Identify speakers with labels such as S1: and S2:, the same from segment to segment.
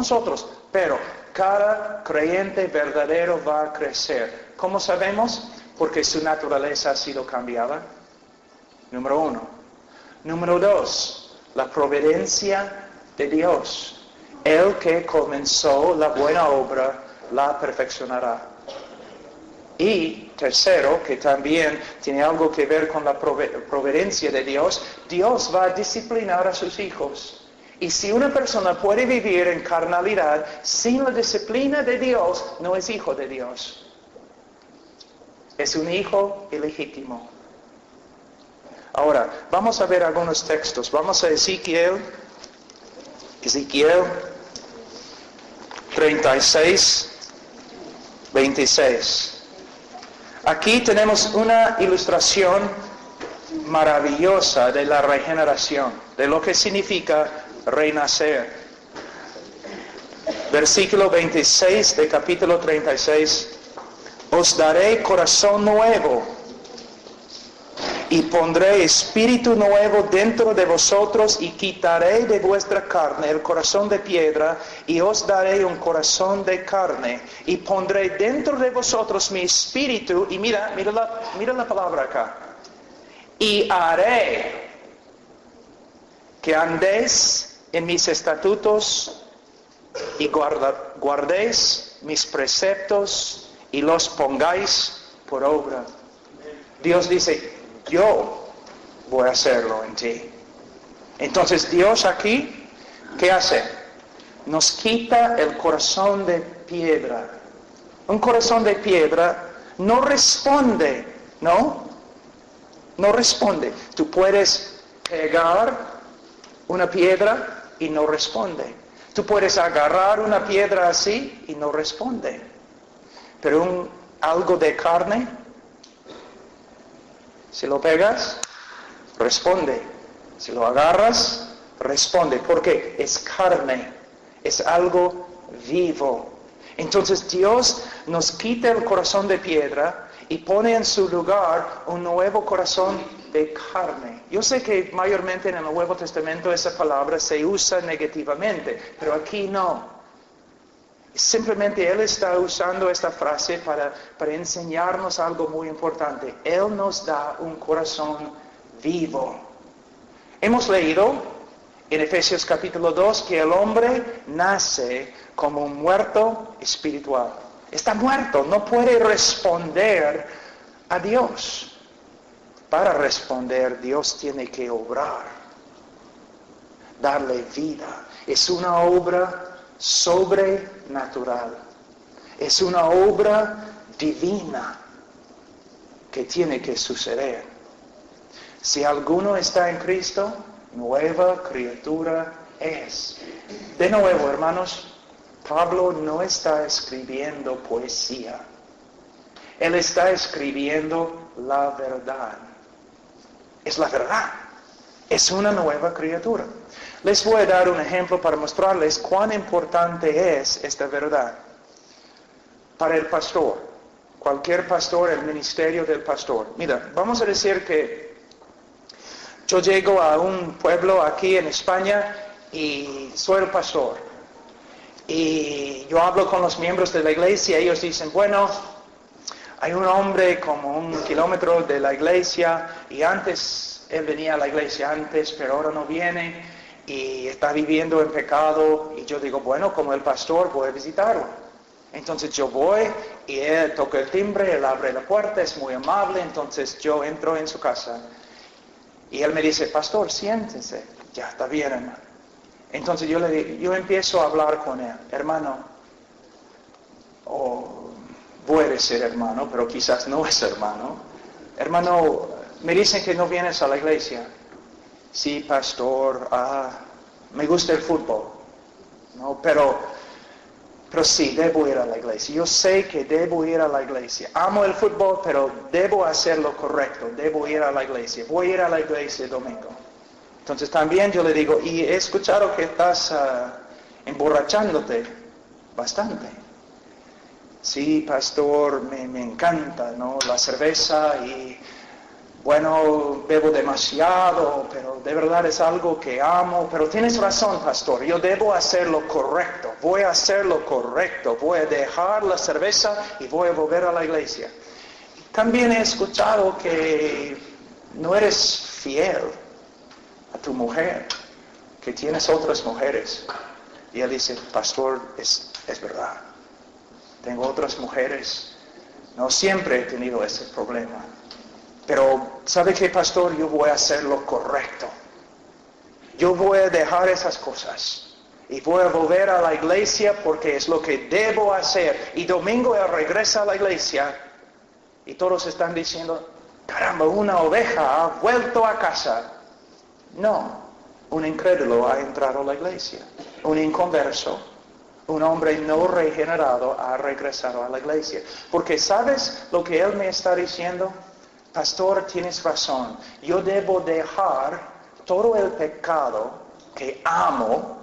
S1: nosotros, pero cada creyente verdadero va a crecer. ¿Cómo sabemos? Porque su naturaleza ha sido cambiada. Número 1. Número 2, la providencia de Dios. El que comenzó la buena obra, la perfeccionará. Y tercero, que también tiene algo que ver con la providencia de Dios, Dios va a disciplinar a sus hijos. Y si una persona puede vivir en carnalidad sin la disciplina de Dios, no es hijo de Dios. Es un hijo ilegítimo. Ahora, vamos a ver algunos textos. Vamos a Ezequiel 36, 26. Aquí tenemos una ilustración maravillosa de la regeneración, de lo que significa renacer. Versículo 26 de capítulo 36. Os daré corazón nuevo y pondré espíritu nuevo dentro de vosotros y quitaré de vuestra carne el corazón de piedra y os daré un corazón de carne y pondré dentro de vosotros mi espíritu y mira la palabra acá. Y haré que andéis en mis estatutos y guardéis mis preceptos y los pongáis por obra. Dios dice, yo voy a hacerlo en ti. Entonces Dios aquí, ¿qué hace? Nos quita el corazón de piedra. Un corazón de piedra no responde, ¿no? No responde. Tú puedes pegar una piedra y no responde. Tú puedes agarrar una piedra así y no responde. Pero algo de carne, si lo pegas, responde. Si lo agarras, responde. Porque es carne, es algo vivo. Entonces Dios nos quita el corazón de piedra y pone en su lugar un nuevo corazón de carne. Yo sé que mayormente en el Nuevo Testamento esa palabra se usa negativamente, pero aquí no. Simplemente Él está usando esta frase para enseñarnos algo muy importante. Él nos da un corazón vivo. Hemos leído en Efesios capítulo 2 que el hombre nace como un muerto espiritual. Está muerto, no puede responder a Dios. Para responder, Dios tiene que obrar, darle vida. Es una obra sobrenatural. Es una obra divina que tiene que suceder. Si alguno está en Cristo, nueva criatura es. De nuevo, hermanos, Pablo no está escribiendo poesía. Él está escribiendo la verdad. Es la verdad. Es una nueva criatura. Les voy a dar un ejemplo para mostrarles cuán importante es esta verdad. Para el pastor, cualquier pastor, el ministerio del pastor. Mira, vamos a decir que yo llego a un pueblo aquí en España y soy el pastor. Y yo hablo con los miembros de la iglesia y ellos dicen, bueno, hay un hombre como 1 kilómetro de la iglesia y antes, él venía a la iglesia antes, pero ahora no viene y está viviendo en pecado. Y yo digo, bueno, como el pastor voy a visitarlo. Entonces yo voy y él toca el timbre, él abre la puerta, es muy amable, entonces yo entro en su casa. Y él me dice, pastor, siéntese. Ya, está bien, hermano. Entonces yo empiezo a hablar con él, hermano, voy a decir hermano, pero quizás no es hermano. Hermano, me dicen que no vienes a la iglesia. Sí, pastor, me gusta el fútbol, ¿no? Pero sí, debo ir a la iglesia. Yo sé que debo ir a la iglesia. Amo el fútbol, pero debo hacer lo correcto. Debo ir a la iglesia. Voy a ir a la iglesia el domingo. Entonces también yo le digo, y he escuchado que estás emborrachándote bastante. Sí, pastor, me encanta, ¿no? La cerveza y bueno, bebo demasiado, pero de verdad es algo que amo. Pero tienes razón, pastor, yo debo hacer lo correcto. Voy a hacer lo correcto. Voy a dejar la cerveza y voy a volver a la iglesia. También he escuchado que no eres fiel a tu mujer, que tienes otras mujeres. Y él dice, pastor, es verdad. Tengo otras mujeres. No siempre he tenido ese problema. Pero, ¿sabe qué, pastor? Yo voy a hacer lo correcto. Yo voy a dejar esas cosas. Y voy a volver a la iglesia porque es lo que debo hacer. Y domingo él regresa a la iglesia. Y todos están diciendo, caramba, una oveja ha vuelto a casa. No, un incrédulo ha entrado a la iglesia. Un inconverso, un hombre no regenerado ha regresado a la iglesia. Porque ¿sabes lo que él me está diciendo? Pastor, tienes razón. Yo debo dejar todo el pecado que amo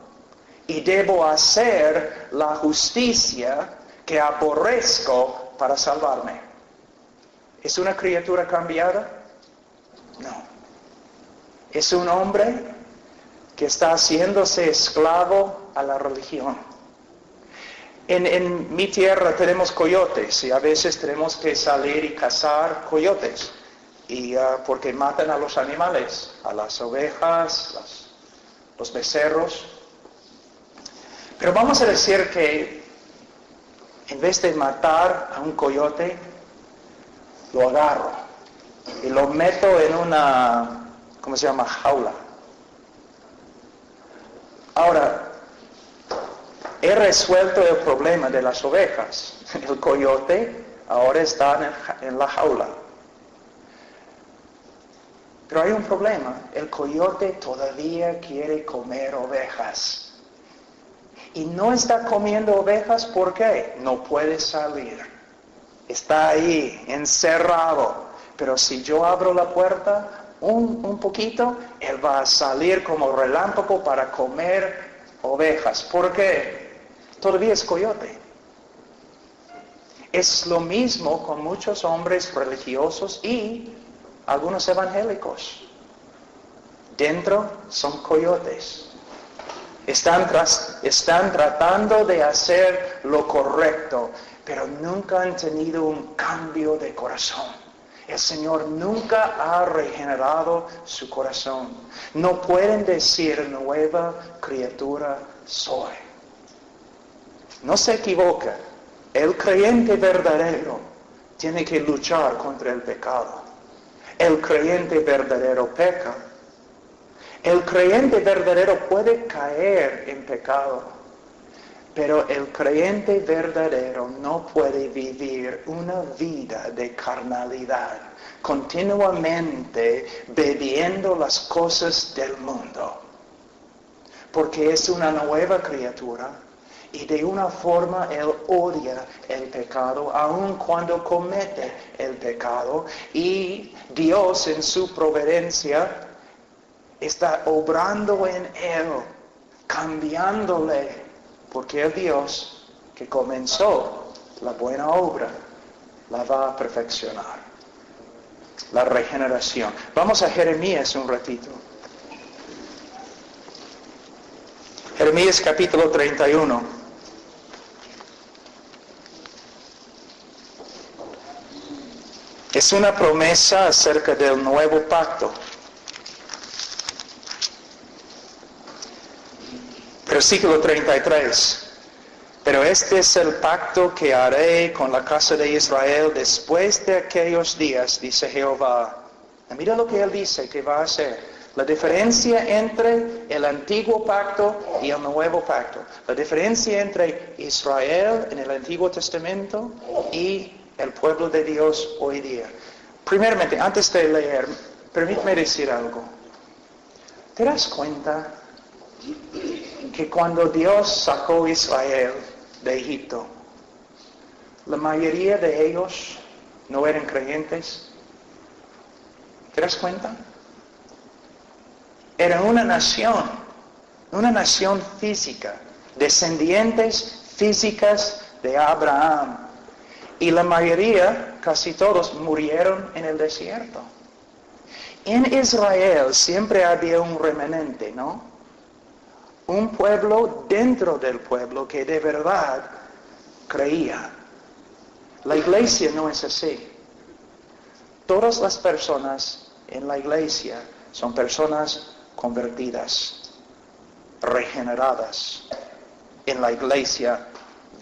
S1: y debo hacer la justicia que aborrezco para salvarme. ¿Es una criatura cambiada? No. Es un hombre que está haciéndose esclavo a la religión. En mi tierra tenemos coyotes y a veces tenemos que salir y cazar coyotes. Porque matan a los animales, a las ovejas, los becerros. Pero vamos a decir que en vez de matar a un coyote, lo agarro y lo meto en una, ¿cómo se llama? Jaula. Ahora, he resuelto el problema de las ovejas. El coyote ahora está en la jaula. Pero hay un problema. El coyote todavía quiere comer ovejas. Y no está comiendo ovejas, ¿por qué? No puede salir. Está ahí, encerrado. Pero si yo abro la puerta un poquito, él va a salir como relámpago para comer ovejas. ¿Por qué? Todavía es coyote. Es lo mismo con muchos hombres religiosos y algunos evangélicos. Dentro son coyotes. Están tratando de hacer lo correcto, pero nunca han tenido un cambio de corazón. El Señor nunca ha regenerado su corazón. No pueden decir nueva criatura soy. No se equivoca. El creyente verdadero tiene que luchar contra el pecado. El creyente verdadero peca. El creyente verdadero puede caer en pecado, pero el creyente verdadero no puede vivir una vida de carnalidad, continuamente bebiendo las cosas del mundo, porque es una nueva criatura y de una forma él odia el pecado, aun cuando comete el pecado, y Dios en su providencia está obrando en él, cambiándole, porque el Dios que comenzó la buena obra la va a perfeccionar. La regeneración. Vamos a Jeremías un ratito. Jeremías capítulo 31. Es una promesa acerca del nuevo pacto. Versículo 33. Pero este es el pacto que haré con la casa de Israel después de aquellos días, dice Jehová. Y mira lo que él dice que va a hacer. La diferencia entre el antiguo pacto y el nuevo pacto. La diferencia entre Israel en el Antiguo Testamento y el pueblo de Dios hoy día. Primeramente, antes de leer, permíteme decir algo. ¿Te das cuenta que cuando Dios sacó a Israel de Egipto, la mayoría de ellos no eran creyentes? ¿Te das cuenta? Era una nación física, descendientes físicas de Abraham. Y la mayoría, casi todos, murieron en el desierto. En Israel siempre había un remanente, ¿no? Un pueblo dentro del pueblo que de verdad creía. La iglesia no es así. Todas las personas en la iglesia son personas convertidas, regeneradas en la iglesia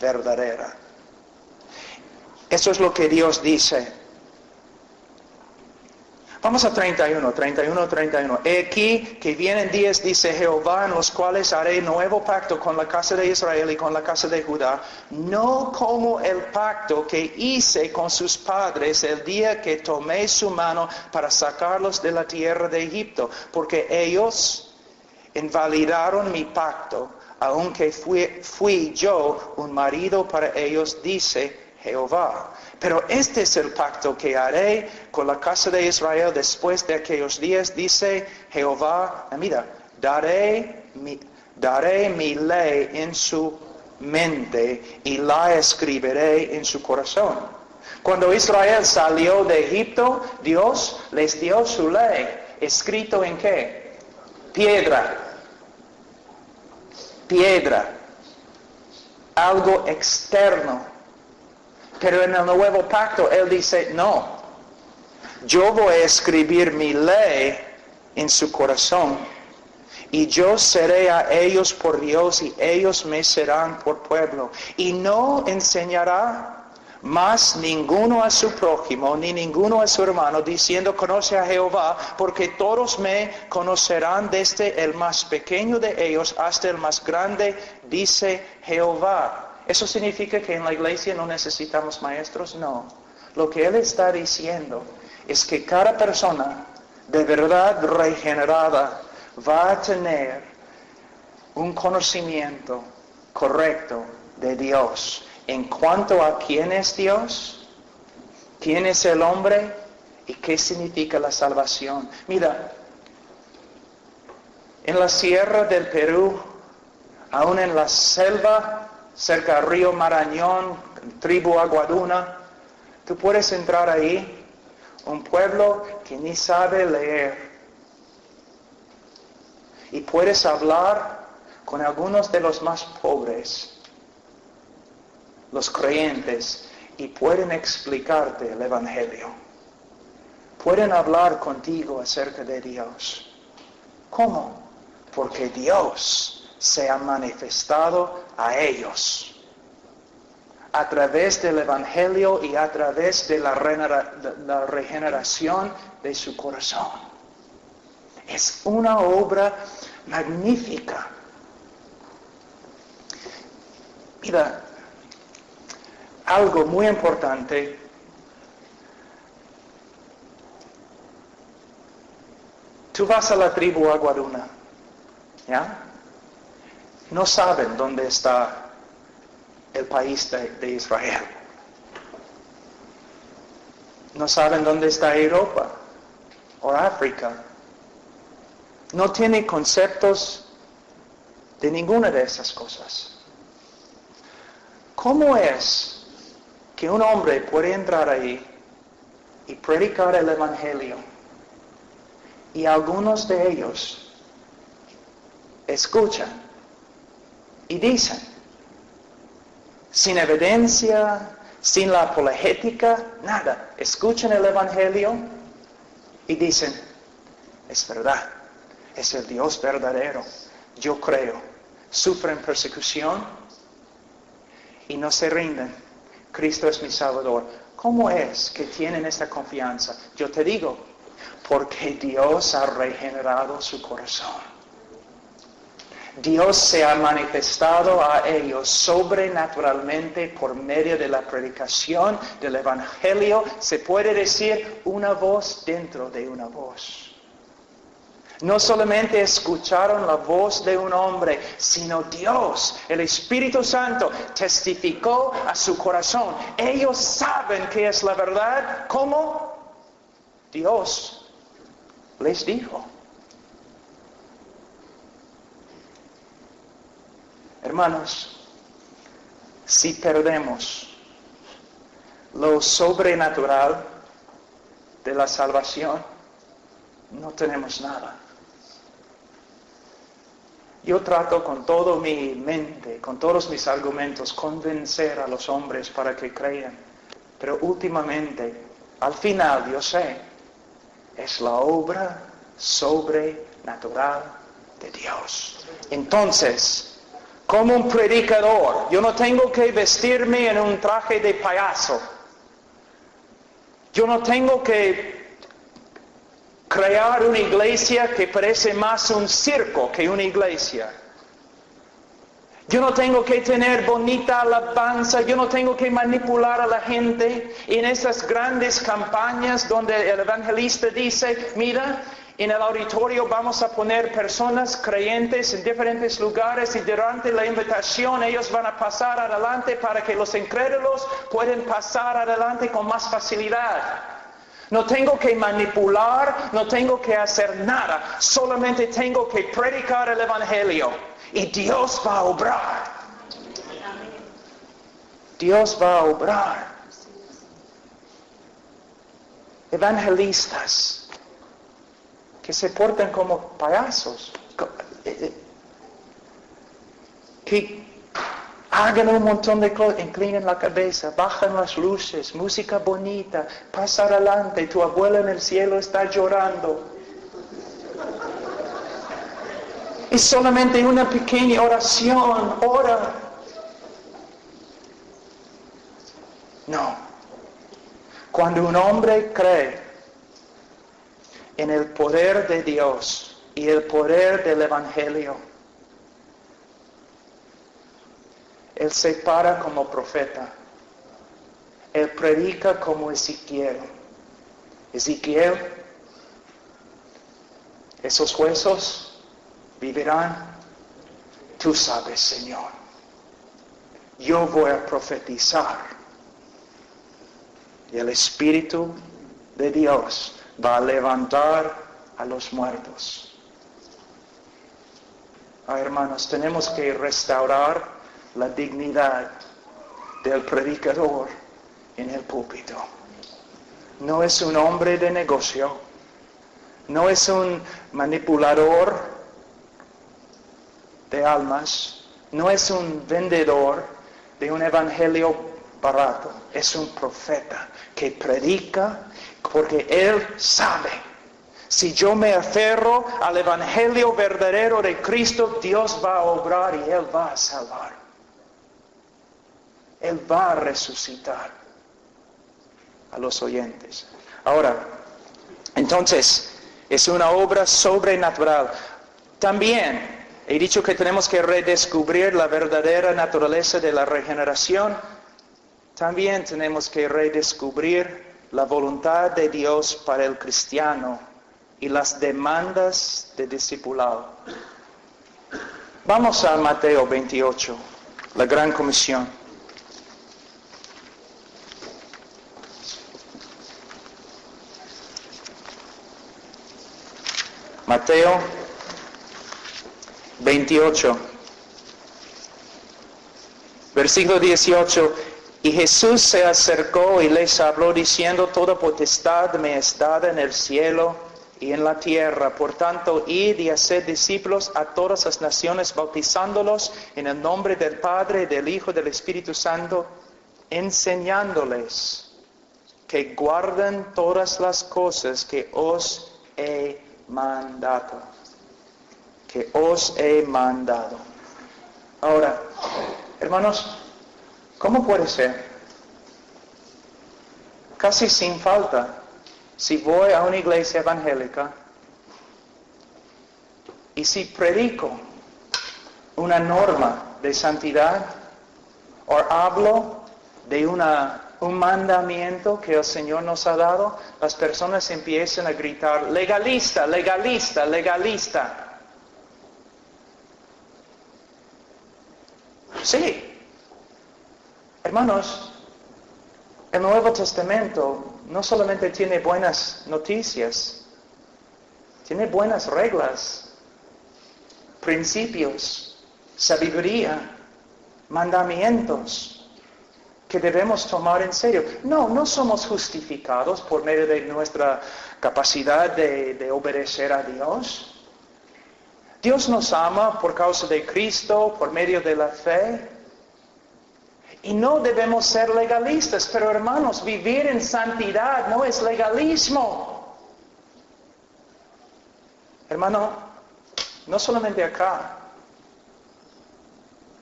S1: verdadera. Eso es lo que Dios dice. Vamos a 31. He aquí que vienen días, dice Jehová, en los cuales haré nuevo pacto con la casa de Israel y con la casa de Judá, no como el pacto que hice con sus padres el día que tomé su mano para sacarlos de la tierra de Egipto, porque ellos invalidaron mi pacto, aunque fui yo un marido para ellos, dice Jehová. Pero este es el pacto que haré con la casa de Israel después de aquellos días, dice Jehová. Mira, daré mi ley en su mente y la escribiré en su corazón. Cuando Israel salió de Egipto, Dios les dio su ley. ¿Escrito en qué? Piedra. Algo externo. Pero en el nuevo pacto Él dice, no, yo voy a escribir mi ley en su corazón y yo seré a ellos por Dios y ellos me serán por pueblo. Y no enseñará más ninguno a su prójimo ni ninguno a su hermano diciendo conoce a Jehová, porque todos me conocerán desde el más pequeño de ellos hasta el más grande, dice Jehová. ¿Eso significa que en la iglesia no necesitamos maestros? No. Lo que Él está diciendo es que cada persona de verdad regenerada va a tener un conocimiento correcto de Dios en cuanto a quién es Dios, quién es el hombre y qué significa la salvación. Mira, en la sierra del Perú, aún en la selva, cerca del río Marañón, tribu Aguaduna, tú puedes entrar ahí, un pueblo que ni sabe leer. Y puedes hablar con algunos de los más pobres, los creyentes, y pueden explicarte el Evangelio. Pueden hablar contigo acerca de Dios. ¿Cómo? Porque Dios se ha manifestado a ellos a través del Evangelio y a través de la regeneración de su corazón. Es una obra magnífica. Mira, algo muy importante. Tú vas a la tribu Aguaduna, ¿ya? No saben dónde está el país de Israel. No saben dónde está Europa o África. No tienen conceptos de ninguna de esas cosas. ¿Cómo es que un hombre puede entrar ahí y predicar el Evangelio y algunos de ellos escuchan y dicen, sin evidencia, sin la apologética, nada, escuchan el Evangelio y dicen, es verdad, es el Dios verdadero, yo creo, sufren persecución y no se rinden, Cristo es mi Salvador. ¿Cómo es que tienen esta confianza? Yo te digo, porque Dios ha regenerado su corazón. Dios se ha manifestado a ellos sobrenaturalmente por medio de la predicación del Evangelio. Se puede decir una voz dentro de una voz. No solamente escucharon la voz de un hombre, sino Dios, el Espíritu Santo, testificó a su corazón. Ellos saben que es la verdad. ¿Cómo? Dios les dijo. Hermanos, si perdemos lo sobrenatural de la salvación, no tenemos nada. Yo trato con toda mi mente, con todos mis argumentos, convencer a los hombres para que crean. Pero últimamente, al final, yo sé, es la obra sobrenatural de Dios. Entonces, como un predicador, yo no tengo que vestirme en un traje de payaso. Yo no tengo que crear una iglesia que parece más un circo que una iglesia. Yo no tengo que tener bonita alabanza, yo no tengo que manipular a la gente en esas grandes campañas donde el evangelista dice, mira, en el auditorio vamos a poner personas creyentes en diferentes lugares y durante la invitación ellos van a pasar adelante para que los incrédulos puedan pasar adelante con más facilidad. No tengo que manipular, no tengo que hacer nada, solamente tengo que predicar el evangelio y Dios va a obrar. Dios va a obrar. Evangelistas que se portan como payasos, que hagan un montón de cosas, inclinen la cabeza, bajan las luces, música bonita, pasa adelante, tu abuela en el cielo está llorando. Es solamente una pequeña oración, ora. No. Cuando un hombre cree en el poder de Dios y el poder del Evangelio, él se para como profeta. Él predica como Ezequiel. Ezequiel, esos huesos vivirán. Tú sabes, Señor. Yo voy a profetizar. Y el Espíritu de Dios va a levantar a los muertos. Hermanos, tenemos que restaurar la dignidad del predicador en el púlpito. No es un hombre de negocio, no es un manipulador de almas, no es un vendedor de un evangelio barato, es un profeta que predica porque él sabe. Si yo me aferro al evangelio verdadero de Cristo, Dios va a obrar y él va a salvar. Él va a resucitar a los oyentes. Ahora, entonces, es una obra sobrenatural. También he dicho que tenemos que redescubrir la verdadera naturaleza de la regeneración. También tenemos que redescubrir la voluntad de Dios para el cristiano y las demandas de discipulado. Vamos a Mateo 28, la Gran Comisión. Mateo 28, versículo 18. Y Jesús se acercó y les habló diciendo, toda potestad me es dada en el cielo y en la tierra. Por tanto, id y haced discípulos a todas las naciones, bautizándolos en el nombre del Padre, del Hijo y del Espíritu Santo, enseñándoles que guarden todas las cosas que os he mandado. Que os he mandado. Ahora, hermanos, ¿cómo puede ser? Casi sin falta, si voy a una iglesia evangélica y si predico una norma de santidad o hablo de un mandamiento que el Señor nos ha dado, las personas empiezan a gritar, legalista, legalista, legalista. Sí. Hermanos, el Nuevo Testamento no solamente tiene buenas noticias, tiene buenas reglas, principios, sabiduría, mandamientos. que debemos tomar en serio. No somos justificados por medio de nuestra capacidad de obedecer a Dios. Dios nos ama por causa de Cristo, por medio de la fe. Y no debemos ser legalistas, pero hermanos, vivir en santidad no es legalismo. Hermano, no solamente acá,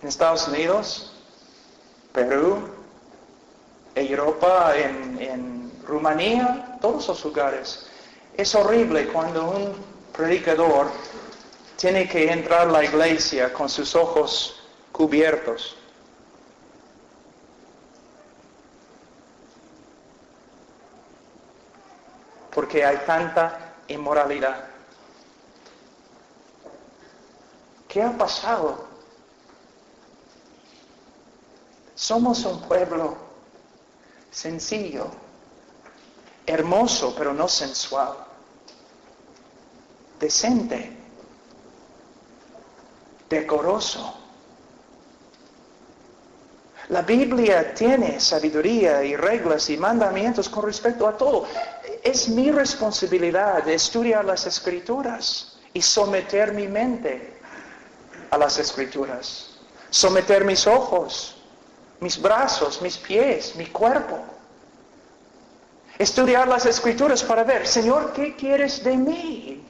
S1: en Estados Unidos, Perú, Europa, en Rumanía, todos los lugares. Es horrible cuando un predicador tiene que entrar a la iglesia con sus ojos cubiertos. Porque hay tanta inmoralidad. ¿Qué ha pasado? Somos un pueblo sencillo, hermoso, pero no sensual, decente, decoroso. La Biblia tiene sabiduría y reglas y mandamientos con respecto a todo. Es mi responsabilidad estudiar las Escrituras y someter mi mente a las Escrituras. Someter mis ojos, mis brazos, mis pies, mi cuerpo. Estudiar las Escrituras para ver, Señor, ¿qué quieres de mí?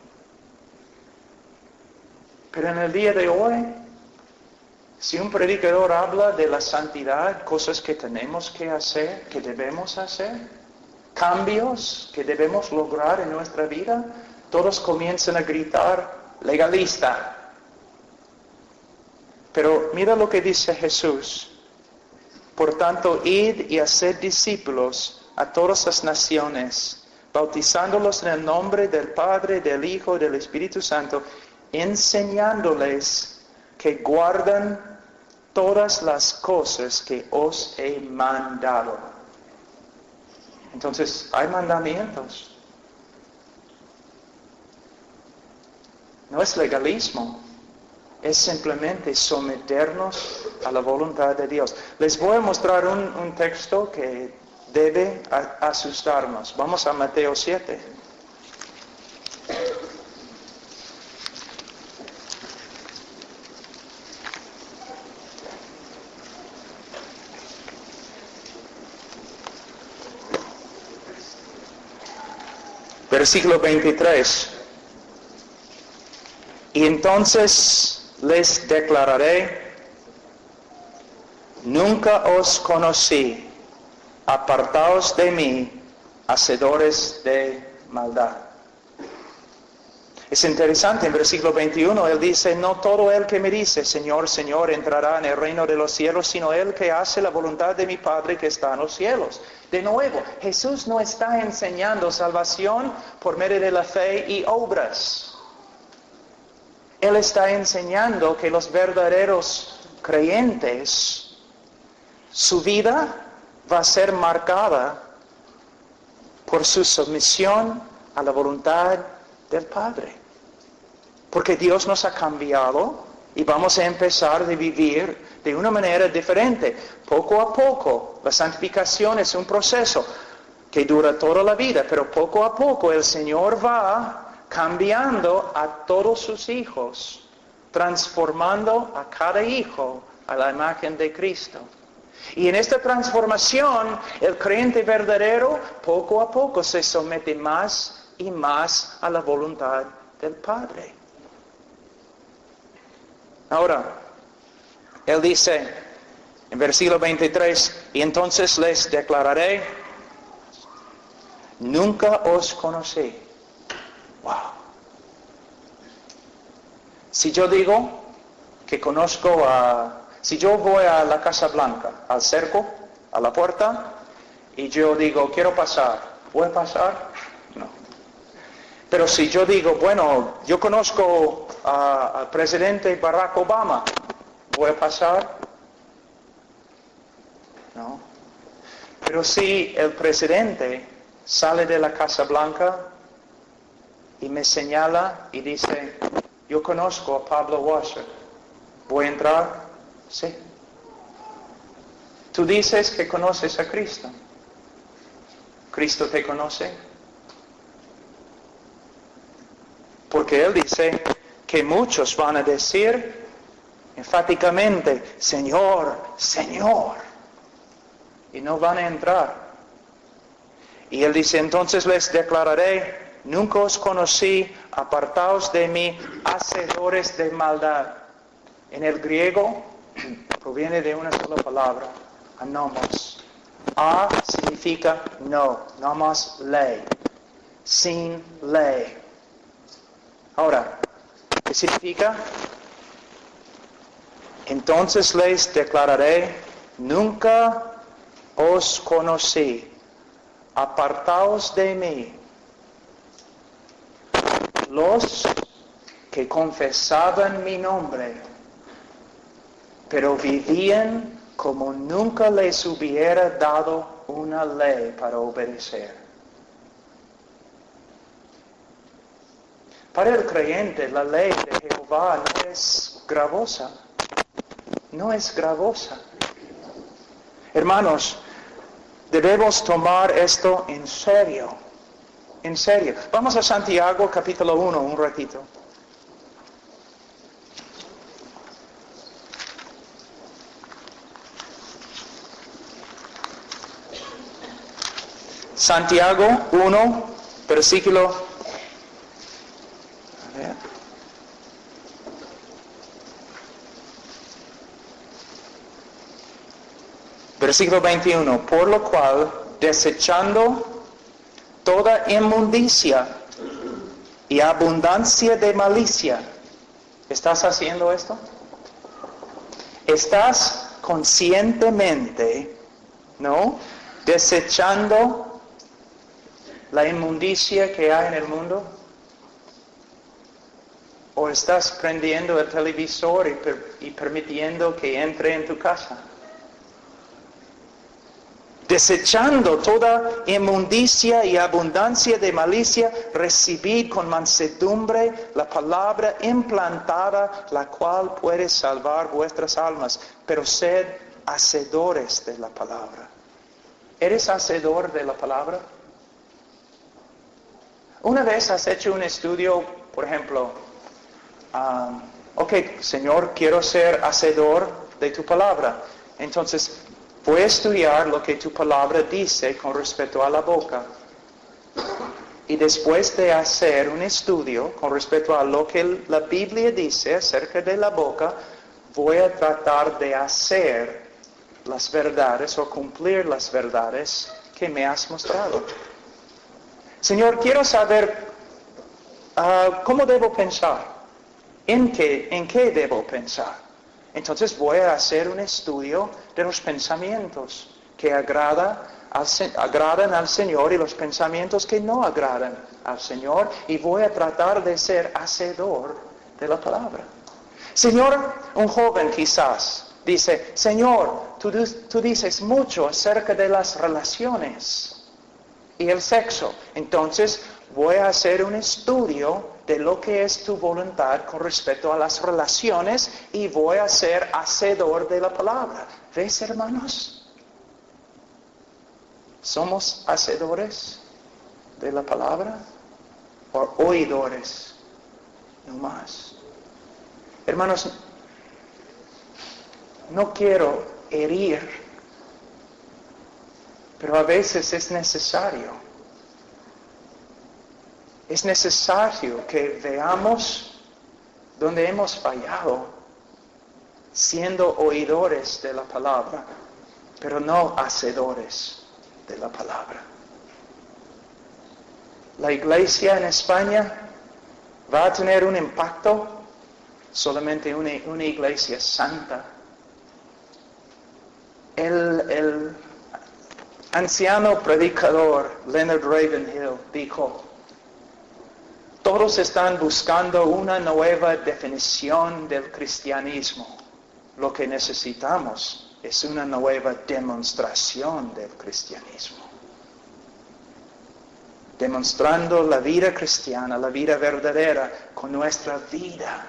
S1: Pero en el día de hoy, si un predicador habla de la santidad, cosas que tenemos que hacer, que debemos hacer, cambios que debemos lograr en nuestra vida, todos comienzan a gritar, legalista. Pero mira lo que dice Jesús. Por tanto, id y haced discípulos a todas las naciones, bautizándolos en el nombre del Padre, del Hijo y del Espíritu Santo, enseñándoles que guardan todas las cosas que os he mandado. Entonces, hay mandamientos. No es legalismo. Es simplemente someternos a la voluntad de Dios. Les voy a mostrar un texto que debe asustarnos. Vamos a Mateo 7. Versículo 23. Y entonces les declararé, nunca os conocí, apartaos de mí, hacedores de maldad. Es interesante, en versículo 21, él dice, no todo el que me dice, Señor, Señor, entrará en el reino de los cielos, sino el que hace la voluntad de mi Padre que está en los cielos. De nuevo, Jesús no está enseñando salvación por medio de la fe y obras. Él está enseñando que los verdaderos creyentes, su vida va a ser marcada por su sumisión a la voluntad del Padre. Porque Dios nos ha cambiado y vamos a empezar a vivir de una manera diferente. Poco a poco, la santificación es un proceso que dura toda la vida, pero poco a poco el Señor va cambiando a todos sus hijos, transformando a cada hijo a la imagen de Cristo. Y en esta transformación, el creyente verdadero, poco a poco, se somete más y más a la voluntad del Padre. Ahora, él dice en versículo 23, y entonces les declararé, nunca os conocí. Wow. Si yo digo que conozco si yo voy a la Casa Blanca, al cerco, a la puerta, y yo digo, quiero pasar, ¿voy a pasar? No. Pero si yo digo, bueno, yo conozco al presidente Barack Obama, ¿voy a pasar? No. Pero si el presidente sale de la Casa Blanca y me señala y dice, yo conozco a Pablo Washer, ¿voy a entrar? Sí. Tú dices que conoces a Cristo. ¿Cristo te conoce? Porque Él dice que muchos van a decir enfáticamente, Señor, Señor, y no van a entrar. Y Él dice, entonces les declararé, nunca os conocí, apartaos de mí, hacedores de maldad. En el griego proviene de una sola palabra, anomos. A significa no, nomos ley, sin ley. Ahora, ¿qué significa? Entonces les declararé, nunca os conocí, apartaos de mí. Los que confesaban mi nombre, pero vivían como nunca les hubiera dado una ley para obedecer. Para el creyente, la ley de Jehová no es gravosa. No es gravosa. Hermanos, debemos tomar esto en serio. En serio. Vamos a Santiago capítulo 1 un ratito. Santiago 1, versículo... A ver. Versículo 21. Por lo cual, desechando toda inmundicia y abundancia de malicia. ¿Estás haciendo esto? ¿Estás conscientemente, no, desechando la inmundicia que hay en el mundo? ¿O estás prendiendo el televisor y permitiendo que entre en tu casa? Desechando toda inmundicia y abundancia de malicia, recibid con mansedumbre la palabra implantada, la cual puede salvar vuestras almas. Pero sed hacedores de la palabra. ¿Eres hacedor de la palabra? Una vez has hecho un estudio, por ejemplo, ok, Señor, quiero ser hacedor de tu palabra. Entonces, voy a estudiar lo que tu palabra dice con respecto a la boca. Y después de hacer un estudio con respecto a lo que la Biblia dice acerca de la boca, voy a tratar de hacer las verdades o cumplir las verdades que me has mostrado. Señor, quiero saber cómo debo pensar. ¿En qué debo pensar? Entonces voy a hacer un estudio de los pensamientos que agradan al Señor y los pensamientos que no agradan al Señor, y voy a tratar de ser hacedor de la palabra. Señor, un joven quizás dice, Señor, tú dices mucho acerca de las relaciones y el sexo. Entonces voy a hacer un estudio de lo que es tu voluntad con respecto a las relaciones y voy a ser hacedor de la palabra. ¿Ves, hermanos? ¿Somos hacedores de la palabra o oidores? No más. Hermanos, no quiero herir, pero a veces es necesario. Es necesario que veamos donde hemos fallado, siendo oidores de la palabra, pero no hacedores de la palabra. La iglesia en España va a tener un impacto solamente una iglesia santa. El anciano predicador Leonard Ravenhill dijo, todos están buscando una nueva definición del cristianismo. Lo que necesitamos es una nueva demostración del cristianismo. Demostrando la vida cristiana, la vida verdadera, con nuestra vida,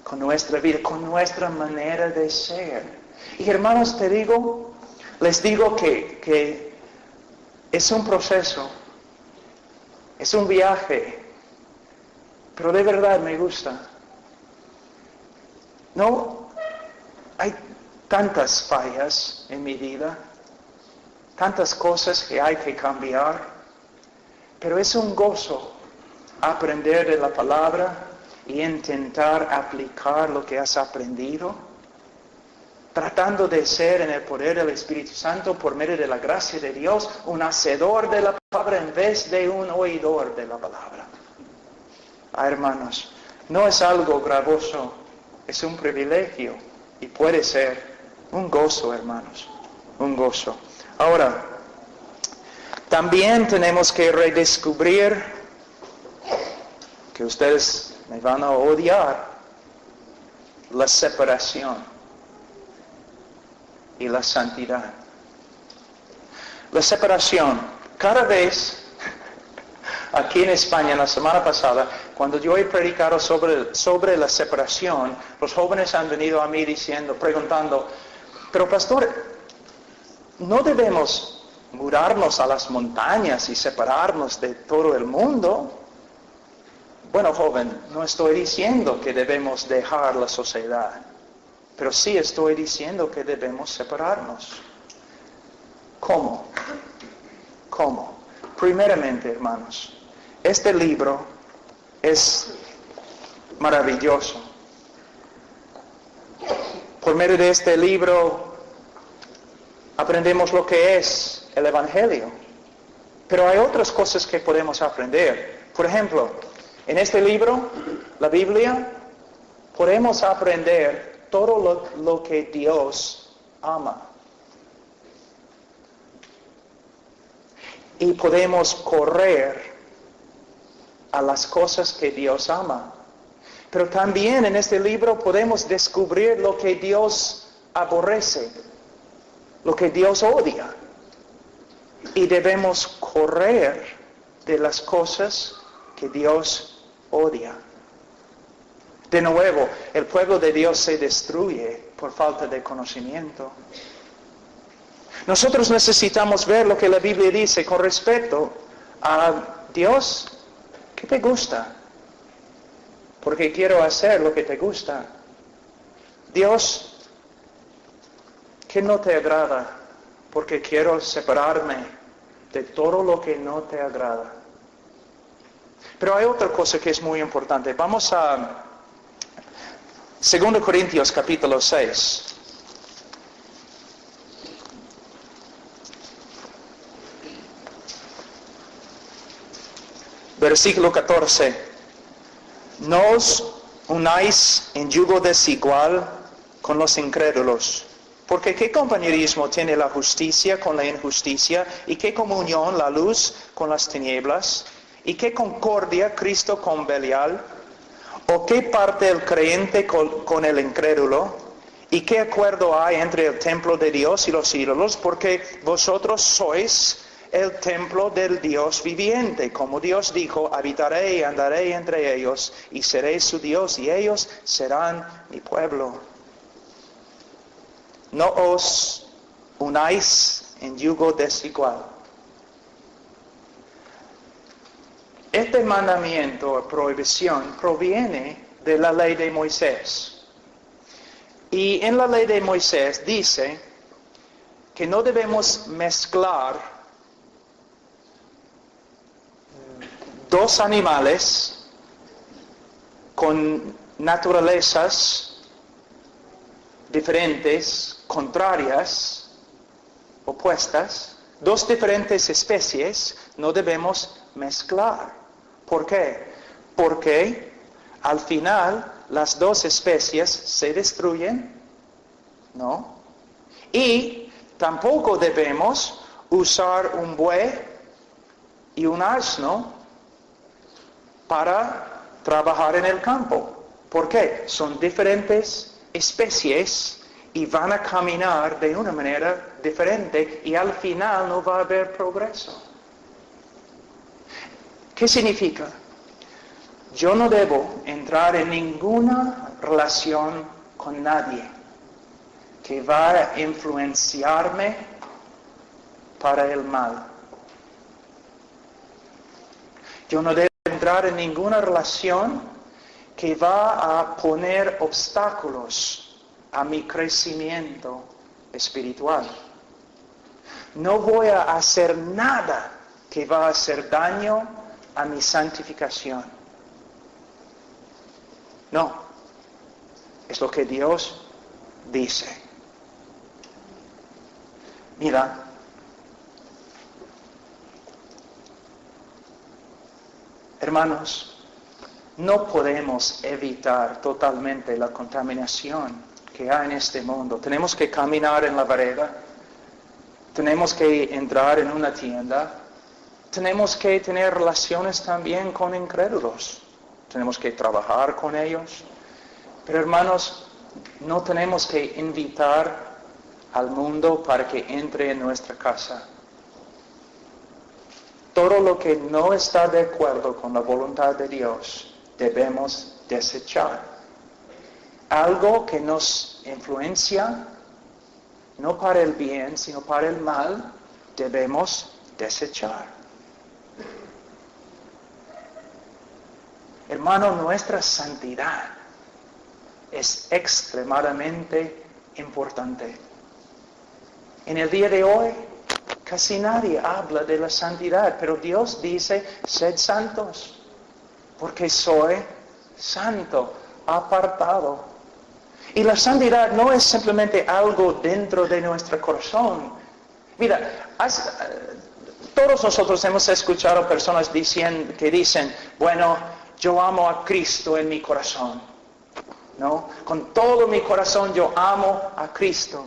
S1: con nuestra manera de ser. Y hermanos, te digo, Les digo que es un proceso, es un viaje, pero de verdad me gusta. No, hay tantas fallas en mi vida, tantas cosas que hay que cambiar, pero es un gozo aprender de la palabra y intentar aplicar lo que has aprendido, tratando de ser en el poder del Espíritu Santo, por medio de la gracia de Dios, un hacedor de la palabra en vez de un oidor de la palabra. Hermanos, no es algo gravoso, es un privilegio y puede ser un gozo, hermanos, un gozo. Ahora, también tenemos que redescubrir, que ustedes me van a odiar, la separación y la santidad. La separación, cada vez, aquí en España, la semana pasada, cuando yo he predicado sobre la separación, los jóvenes han venido a mí preguntando, pero pastor, ¿no debemos mudarnos a las montañas y separarnos de todo el mundo? Bueno, joven, no estoy diciendo que debemos dejar la sociedad, pero sí estoy diciendo que debemos separarnos. ¿Cómo? ¿Cómo? Primeramente, hermanos, este libro es maravilloso. Por medio de este libro aprendemos lo que es el Evangelio. Pero hay otras cosas que podemos aprender. Por ejemplo, en este libro, la Biblia, podemos aprender todo lo que Dios ama. Y podemos correr a las cosas que Dios ama. Pero también en este libro podemos descubrir lo que Dios aborrece, lo que Dios odia. Y debemos correr de las cosas que Dios odia. De nuevo, el pueblo de Dios se destruye por falta de conocimiento. Nosotros necesitamos ver lo que la Biblia dice con respecto a Dios. ¿Qué te gusta? Porque quiero hacer lo que te gusta. Dios, ¿qué no te agrada? Porque quiero separarme de todo lo que no te agrada. Pero hay otra cosa que es muy importante. Vamos a 2 Corintios capítulo 6. Versículo 14. No os unáis en yugo desigual con los incrédulos. Porque ¿qué compañerismo tiene la justicia con la injusticia? ¿Y qué comunión la luz con las tinieblas? ¿Y qué concordia Cristo con Belial? ¿O qué parte el creyente con el incrédulo? ¿Y qué acuerdo hay entre el templo de Dios y los ídolos? Porque vosotros sois el templo del Dios viviente. Como Dios dijo, habitaré y andaré entre ellos, y seré su Dios, y ellos serán mi pueblo. No os unáis en yugo desigual. Este mandamiento o prohibición proviene de la ley de Moisés. Y en la ley de Moisés dice que no debemos mezclar dos animales con naturalezas diferentes, contrarias, opuestas, dos diferentes especies no debemos mezclar. ¿Por qué? Porque al final las dos especies se destruyen, ¿no? Y tampoco debemos usar un buey y un asno para trabajar en el campo. ¿Por qué? Son diferentes especies y van a caminar de una manera diferente y al final no va a haber progreso. ¿Qué significa? Yo no debo entrar en ninguna relación con nadie que va a influenciarme para el mal. Yo no debo entrar en ninguna relación que va a poner obstáculos a mi crecimiento espiritual. No voy a hacer nada que va a hacer daño a mi santificación. No, es lo que Dios dice. Mira, hermanos, no podemos evitar totalmente la contaminación que hay en este mundo. Tenemos que caminar en la vereda, tenemos que entrar en una tienda, tenemos que tener relaciones también con incrédulos, tenemos que trabajar con ellos. Pero hermanos, no tenemos que invitar al mundo para que entre en nuestra casa. Todo lo que no está de acuerdo con la voluntad de Dios debemos desechar. Algo que nos influencia, no para el bien, sino para el mal, debemos desechar. Hermano, nuestra santidad es extremadamente importante. En el día de hoy, casi nadie habla de la santidad, pero Dios dice, sed santos, porque soy santo, apartado. Y la santidad no es simplemente algo dentro de nuestro corazón. Mira, todos nosotros hemos escuchado personas que dicen, bueno, yo amo a Cristo en mi corazón, ¿no? Con todo mi corazón yo amo a Cristo,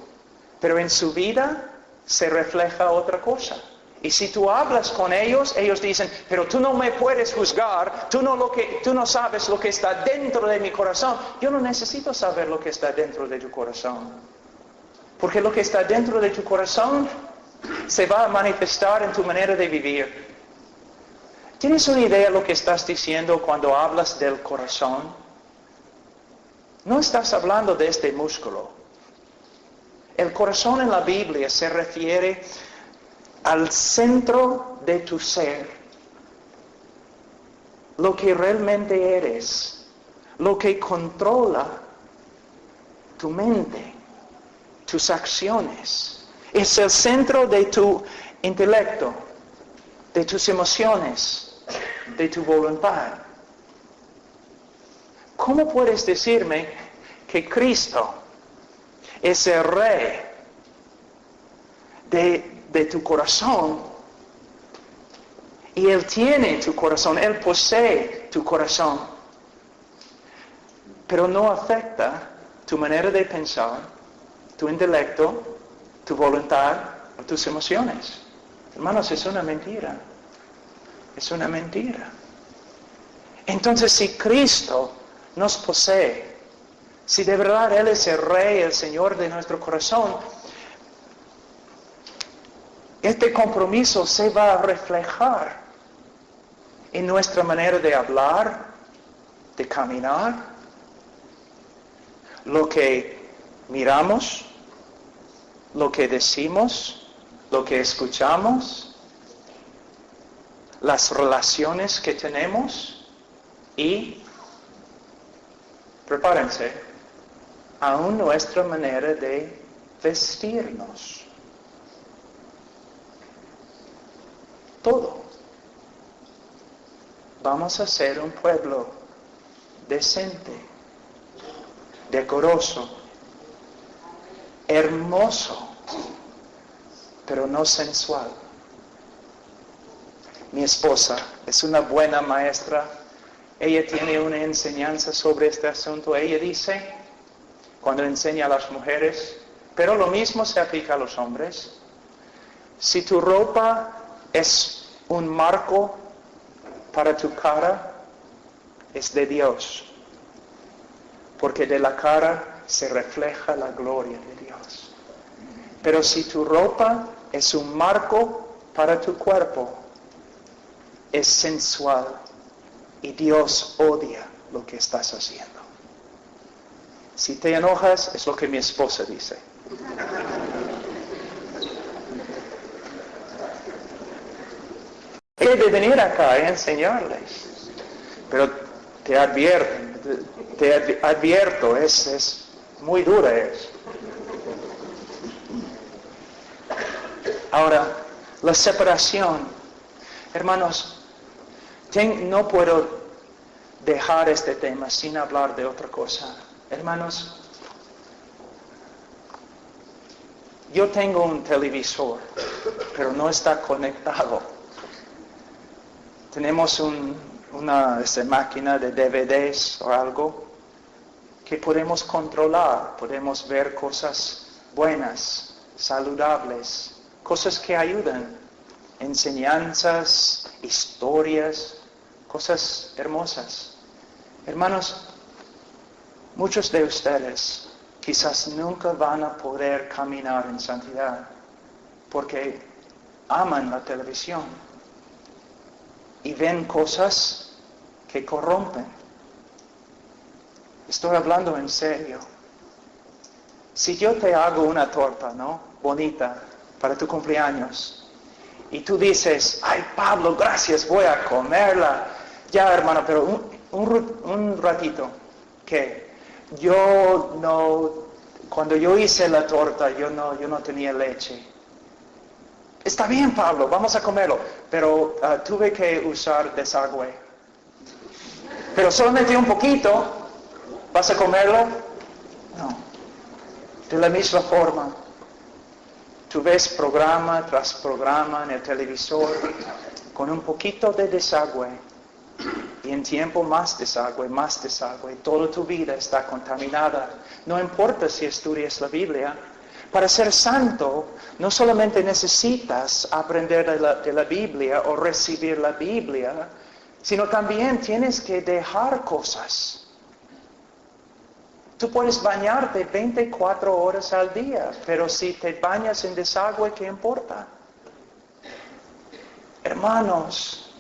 S1: pero en su vida se refleja otra cosa. Y si tú hablas con ellos, ellos dicen, pero tú no me puedes juzgar, tú no sabes lo que está dentro de mi corazón. Yo no necesito saber lo que está dentro de tu corazón, porque lo que está dentro de tu corazón se va a manifestar en tu manera de vivir. ¿Tienes una idea de lo que estás diciendo cuando hablas del corazón? No estás hablando de este músculo. El corazón en la Biblia se refiere al centro de tu ser, lo que realmente eres, lo que controla tu mente, tus acciones. Es el centro de tu intelecto, de tus emociones, de tu voluntad. ¿Cómo puedes decirme que Cristo es el Rey de tu corazón y Él tiene tu corazón, Él posee tu corazón, pero no afecta tu manera de pensar, tu intelecto, tu voluntad o tus emociones? Hermanos, es una mentira. Es una mentira. Entonces, si Cristo nos posee, si de verdad Él es el Rey, el Señor de nuestro corazón, este compromiso se va a reflejar en nuestra manera de hablar, de caminar, lo que miramos, lo que decimos, lo que escuchamos, las relaciones que tenemos y, prepárense, aún nuestra manera de vestirnos. Todo. Vamos a ser un pueblo decente, decoroso, hermoso, pero no sensual. Mi esposa es una buena maestra. Ella tiene una enseñanza sobre este asunto. Ella dice, cuando enseña a las mujeres, pero lo mismo se aplica a los hombres, si tu ropa es un marco para tu cara, es de Dios, porque de la cara se refleja la gloria de Dios. Pero si tu ropa es un marco para tu cuerpo, es sensual y Dios odia lo que estás haciendo. Si te enojas, es lo que mi esposa dice. qué de venir acá y enseñarles. Pero te advierto, es muy dura es. Ahora, la separación. Hermanos, no puedo dejar este tema sin hablar de otra cosa. Hermanos, yo tengo un televisor, pero no está conectado. Tenemos una máquina de DVDs o algo que podemos controlar, podemos ver cosas buenas, saludables, cosas que ayudan, enseñanzas, historias, cosas hermosas. Hermanos, muchos de ustedes quizás nunca van a poder caminar en santidad porque aman la televisión y ven cosas que corrompen. Estoy hablando en serio. Si yo te hago una torta, ¿no? Bonita, para tu cumpleaños, y tú dices, ay Pablo, gracias, voy a comerla. Ya, hermano, pero un ratito, ¿qué? Cuando yo hice la torta, yo no tenía leche. Está bien, Pablo, vamos a comerlo, pero tuve que usar desagüe. Pero solamente un poquito, ¿vas a comerlo? No. De la misma forma, tú ves programa tras programa en el televisor con un poquito de desagüe y en tiempo más desagüe, toda tu vida está contaminada. No importa si estudias la Biblia, para ser santo no solamente necesitas aprender de la Biblia o recibir la Biblia, sino también tienes que dejar cosas. Tú puedes bañarte 24 horas al día, pero si te bañas en desagüe, ¿qué importa? Hermanos,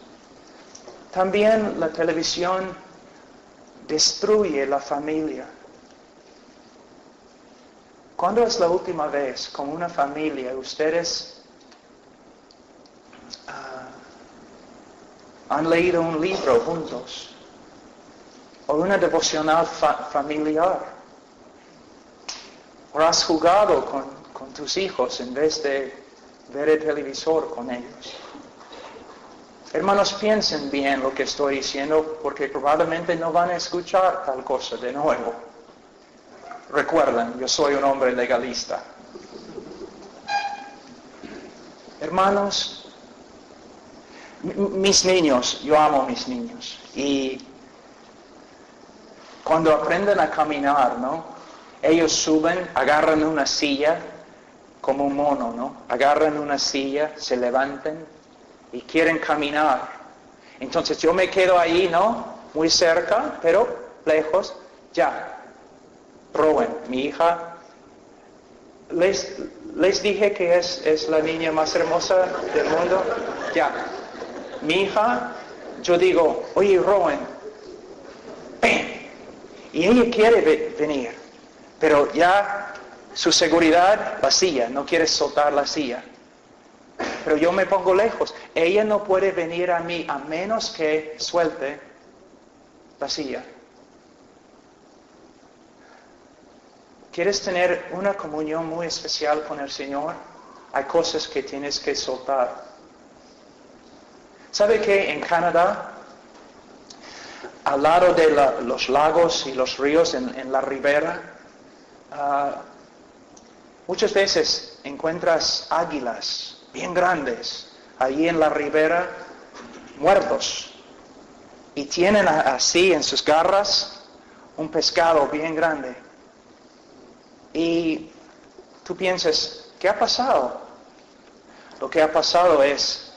S1: también la televisión destruye la familia. ¿Cuándo es la última vez con una familia ustedes han leído un libro juntos? O una devocional familiar? ¿O has jugado con tus hijos en vez de ver el televisor con ellos? Hermanos, piensen bien lo que estoy diciendo, porque probablemente no van a escuchar tal cosa de nuevo. Recuerden, yo soy un hombre legalista. Hermanos, mis niños, yo amo a mis niños. Y cuando aprenden a caminar, ¿no? Ellos suben, agarran una silla, como un mono, ¿no? Agarran una silla, se levantan y quieren caminar. Entonces yo me quedo ahí, ¿no? Muy cerca, pero lejos, ya. Rowan, mi hija, les dije que es la niña más hermosa del mundo. Ya. Mi hija, yo digo, oye Rowan, ven. Y ella quiere venir, pero ya su seguridad, la silla, no quiere soltar la silla. Pero yo me pongo lejos. Ella no puede venir a mí a menos que suelte la silla. ¿Quieres tener una comunión muy especial con el Señor? Hay cosas que tienes que soltar. ¿Sabe que en Canadá, al lado de los lagos y los ríos en la ribera, muchas veces encuentras águilas bien grandes allí en la ribera, muertos, y tienen así en sus garras un pescado bien grande? Y tú piensas, ¿qué ha pasado? Lo que ha pasado es,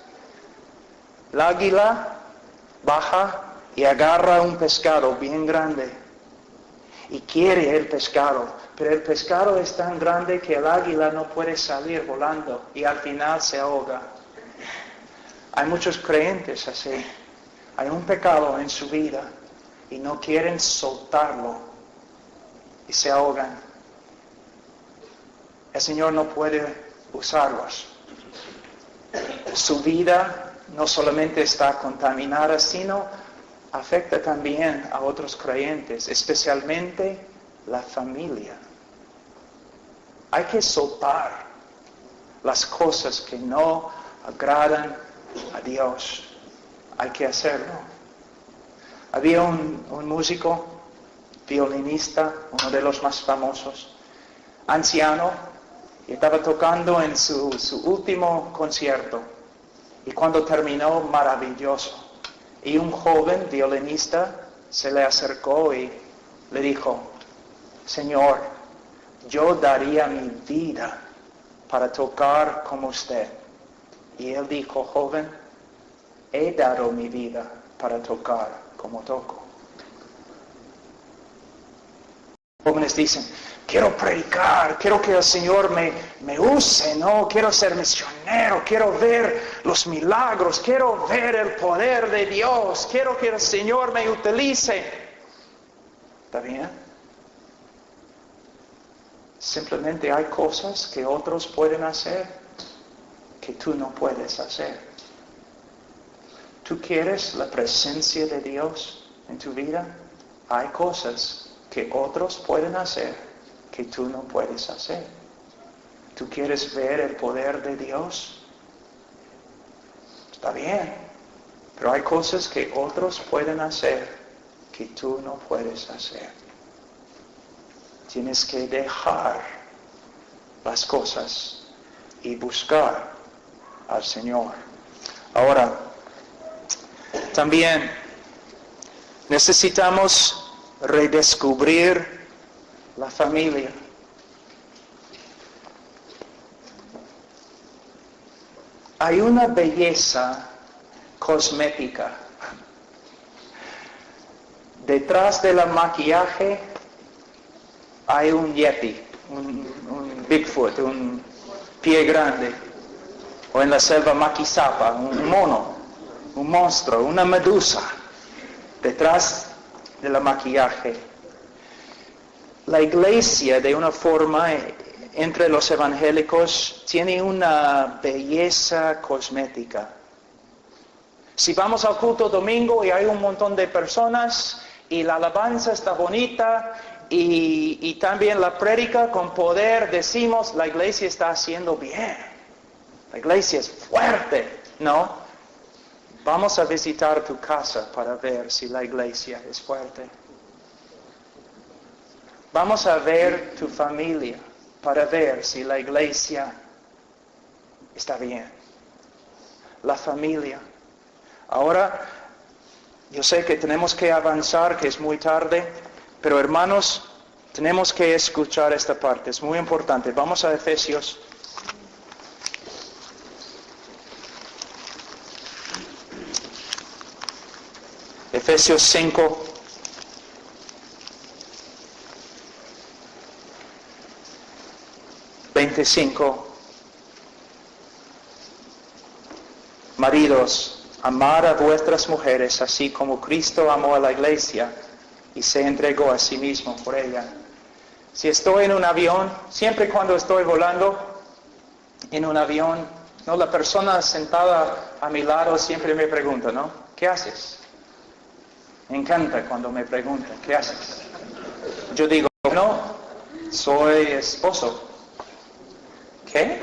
S1: el águila baja y agarra un pescado bien grande y quiere el pescado, pero el pescado es tan grande que el águila no puede salir volando y al final se ahoga. Hay muchos creyentes así. Hay un pecado en su vida y no quieren soltarlo y se ahogan. El Señor no puede usarlos. Su vida no solamente está contaminada, sino afecta también a otros creyentes, especialmente la familia. Hay que soltar las cosas que no agradan a Dios. Hay que hacerlo. Había un músico, violinista, uno de los más famosos, anciano, y estaba tocando en su último concierto. Y cuando terminó, maravilloso. Y un joven violinista se le acercó y le dijo, Señor, yo daría mi vida para tocar como usted. Y él dijo, joven, he dado mi vida para tocar como toco. Jóvenes dicen, quiero predicar, quiero que el Señor me use, no, quiero ser misionero, quiero ver los milagros, quiero ver el poder de Dios, quiero que el Señor me utilice. ¿Está bien? Simplemente hay cosas que otros pueden hacer que tú no puedes hacer. ¿Tú quieres la presencia de Dios en tu vida? Hay cosas que otros pueden hacer que tú no puedes hacer. ¿Tú quieres ver el poder de Dios? Está bien, pero hay cosas que otros pueden hacer que tú no puedes hacer. Tienes que dejar las cosas y buscar al Señor. Ahora, también necesitamos redescubrir la familia. Hay una belleza cosmética. Detrás del maquillaje hay un yeti, un Bigfoot, un pie grande. O en la selva Maquisapa, un mono, un monstruo, una medusa. Detrás del maquillaje. La iglesia, de una forma, entre los evangélicos, tiene una belleza cosmética. Si vamos al culto domingo y hay un montón de personas y la alabanza está bonita y también la prédica con poder, decimos, la iglesia está haciendo bien. La iglesia es fuerte, ¿no? Vamos a visitar tu casa para ver si la iglesia es fuerte. Vamos a ver tu familia para ver si la iglesia está bien. La familia. Ahora, yo sé que tenemos que avanzar, que es muy tarde, pero hermanos, tenemos que escuchar esta parte, es muy importante. Vamos a Efesios. Efesios 5. Maridos, amad a vuestras mujeres, así como Cristo amó a la iglesia y se entregó a sí mismo por ella. Si estoy en un avión, siempre cuando estoy volando en un avión, no, la persona sentada a mi lado siempre me pregunta, ¿no? ¿Qué haces? Me encanta cuando me preguntan, ¿qué haces? Yo digo, no, soy esposo. ¿Qué?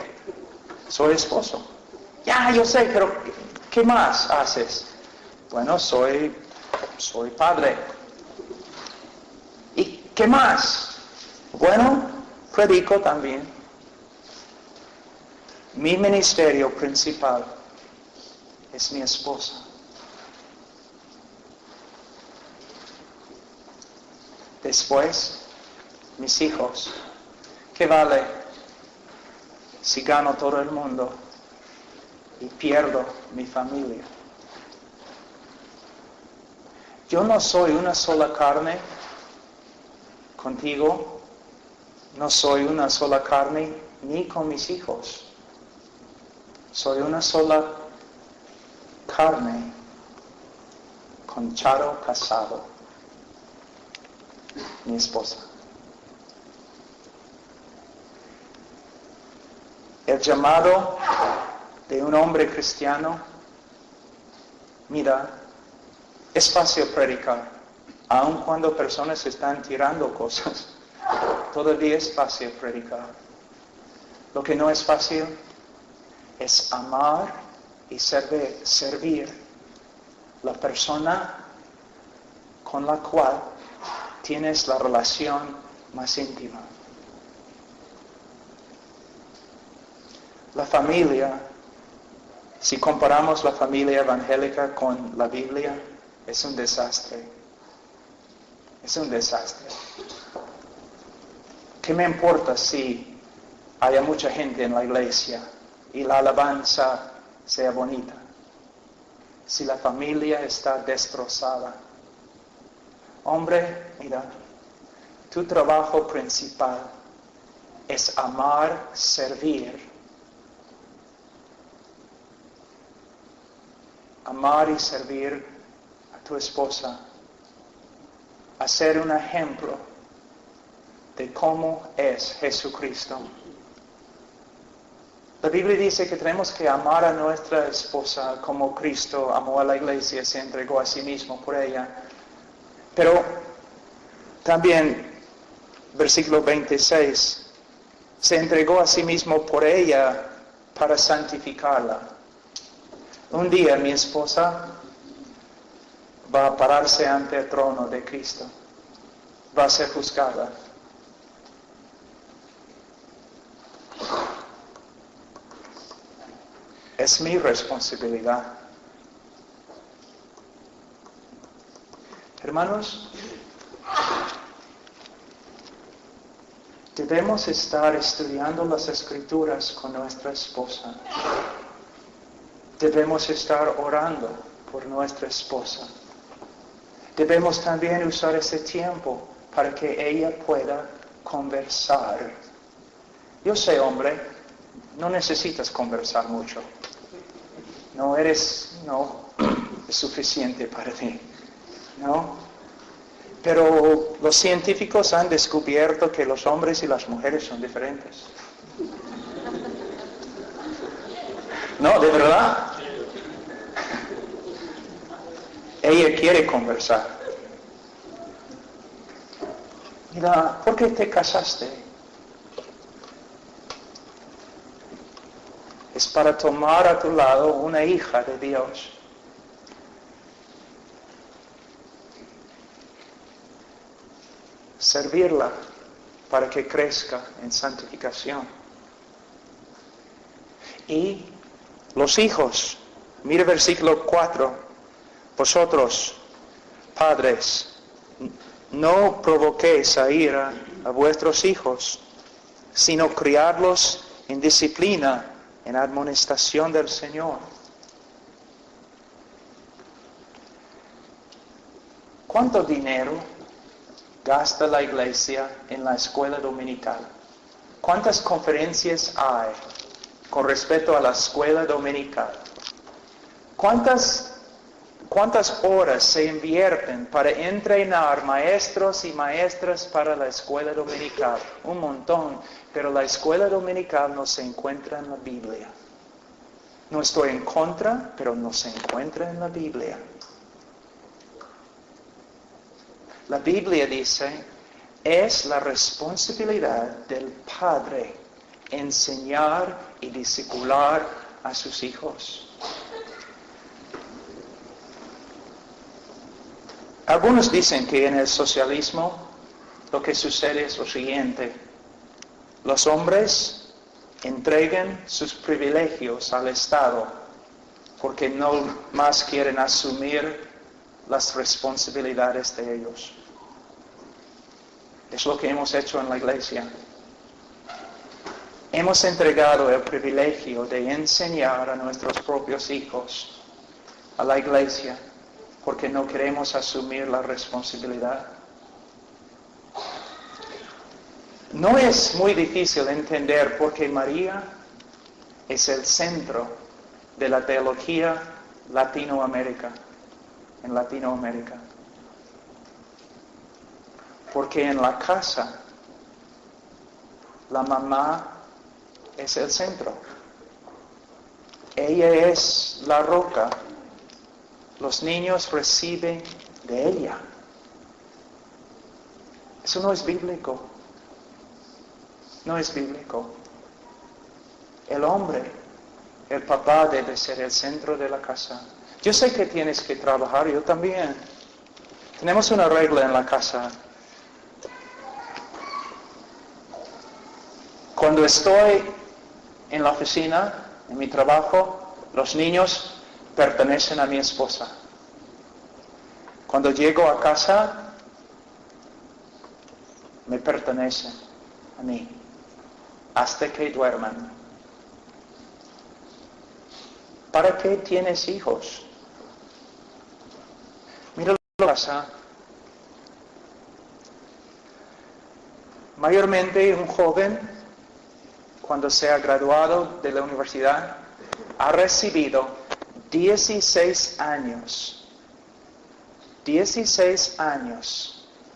S1: Soy esposo. Ya, yo sé, pero ¿qué más haces? Bueno, soy padre. ¿Y qué más? Bueno, predico también. Mi ministerio principal es mi esposa. Después, mis hijos. ¿Qué vale si gano todo el mundo y pierdo mi familia? Yo no soy una sola carne contigo, no soy una sola carne ni con mis hijos. Soy una sola carne con Charo Casado, mi esposa. El llamado de un hombre cristiano Mira, es fácil predicar, aun cuando personas están tirando cosas. Todavía es fácil predicar. Lo que no es fácil es amar y servir la persona con la cual tienes la relación más íntima. La familia, si comparamos la familia evangélica con la Biblia, es un desastre. Es un desastre. ¿Qué me importa si haya mucha gente en la iglesia y la alabanza sea bonita? Si la familia está destrozada. Hombre, mira, tu trabajo principal es amar, servir. Amar y servir a tu esposa. Hacer un ejemplo de cómo es Jesucristo. La Biblia dice que tenemos que amar a nuestra esposa como Cristo amó a la iglesia y se entregó a sí mismo por ella. Pero también, versículo 26, se entregó a sí mismo por ella para santificarla. Un día mi esposa va a pararse ante el trono de Cristo. Va a ser juzgada. Es mi responsabilidad. Hermanos, debemos estar estudiando las Escrituras con nuestra esposa. Debemos estar orando por nuestra esposa. Debemos también usar ese tiempo para que ella pueda conversar. Yo sé, hombre, no necesitas conversar mucho. No es suficiente para ti, ¿no? Pero los científicos han descubierto que los hombres y las mujeres son diferentes. No, de verdad. Ella quiere conversar. Mira, ¿por qué te casaste? Es para tomar a tu lado una hija de Dios. Servirla para que crezca en santificación. Y los hijos, mira versículo 4. Vosotros, padres, no provoquéis a ira a vuestros hijos, sino criarlos en disciplina, en admonestación del Señor. ¿Cuánto dinero gasta la iglesia en la escuela dominical? ¿Cuántas conferencias hay con respecto a la escuela dominical? ¿Cuántas horas se invierten para entrenar maestros y maestras para la escuela dominical? Un montón, pero la escuela dominical no se encuentra en la Biblia. No estoy en contra, pero no se encuentra en la Biblia. La Biblia dice, es la responsabilidad del padre enseñar y discipular a sus hijos. Algunos dicen que en el socialismo lo que sucede es lo siguiente. Los hombres entregan sus privilegios al Estado porque no más quieren asumir las responsabilidades de ellos. Es lo que hemos hecho en la iglesia. Hemos entregado el privilegio de enseñar a nuestros propios hijos a la iglesia porque no queremos asumir la responsabilidad. No es muy difícil entender por qué María es el centro de la teología en Latinoamérica. Porque en la casa la mamá es el centro. Ella es la roca Los niños reciben de ella. Eso no es bíblico. No es bíblico. El hombre, el papá debe ser el centro de la casa. Yo sé que tienes que trabajar, yo también. Tenemos una regla en la casa. Cuando estoy en la oficina, en mi trabajo, los niños pertenecen a mi esposa. Cuando llego a casa, me pertenecen a mí, hasta que duerman. ¿Para qué tienes hijos? Mira lo que pasa. Mayormente un joven, cuando se ha graduado de la universidad, ha recibido 16 años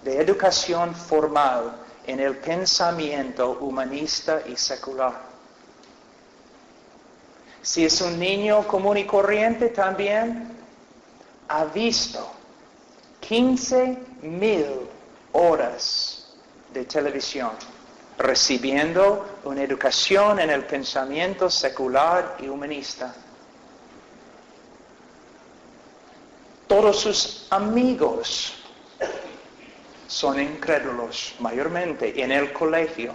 S1: de educación formal en el pensamiento humanista y secular. Si es un niño común y corriente también, ha visto 15,000 horas de televisión, recibiendo una educación en el pensamiento secular y humanista. Todos sus amigos son incrédulos, mayormente en el colegio.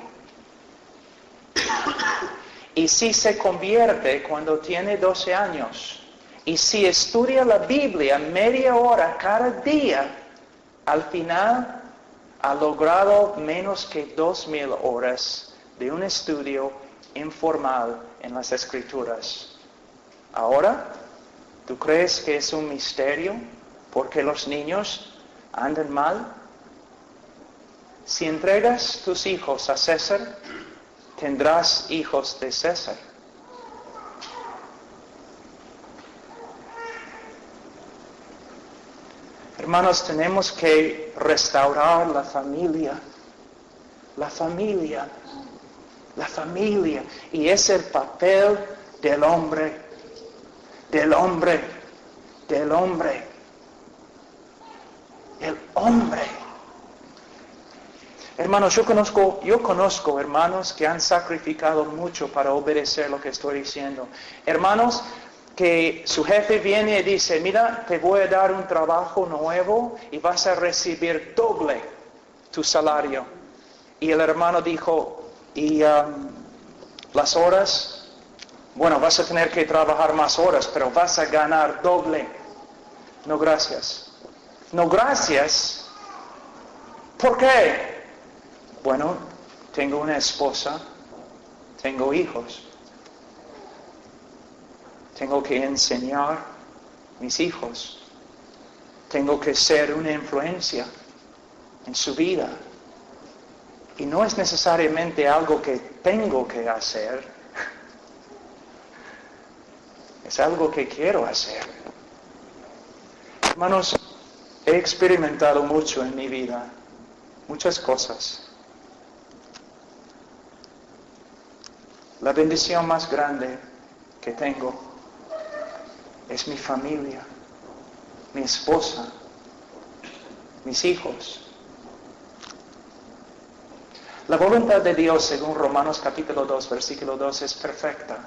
S1: Y si se convierte cuando tiene 12 años, y si estudia la Biblia media hora cada día, al final ha logrado menos que 2,000 horas de un estudio informal en las Escrituras. Ahora, ¿tú crees que es un misterio porque los niños andan mal? Si entregas tus hijos a César, tendrás hijos de César. Hermanos, tenemos que restaurar la familia. La familia. La familia. Y es el papel del hombre. Del hombre. Del hombre. El hombre. Hermanos, yo conozco hermanos que han sacrificado mucho para obedecer lo que estoy diciendo. Hermanos, que su jefe viene y dice, mira, te voy a dar un trabajo nuevo y vas a recibir doble tu salario. Y el hermano dijo, ¿y las horas? Bueno, vas a tener que trabajar más horas, pero vas a ganar doble. No, gracias. No, gracias. ¿Por qué? Bueno, tengo una esposa, tengo hijos. Tengo que enseñar a mis hijos. Tengo que ser una influencia en su vida. Y no es necesariamente algo que tengo que hacer. Es algo que quiero hacer. Hermanos, he experimentado mucho en mi vida. Muchas cosas. La bendición más grande que tengo es mi familia, mi esposa, mis hijos. La voluntad de Dios, según Romanos capítulo 2, versículo 2, es perfecta.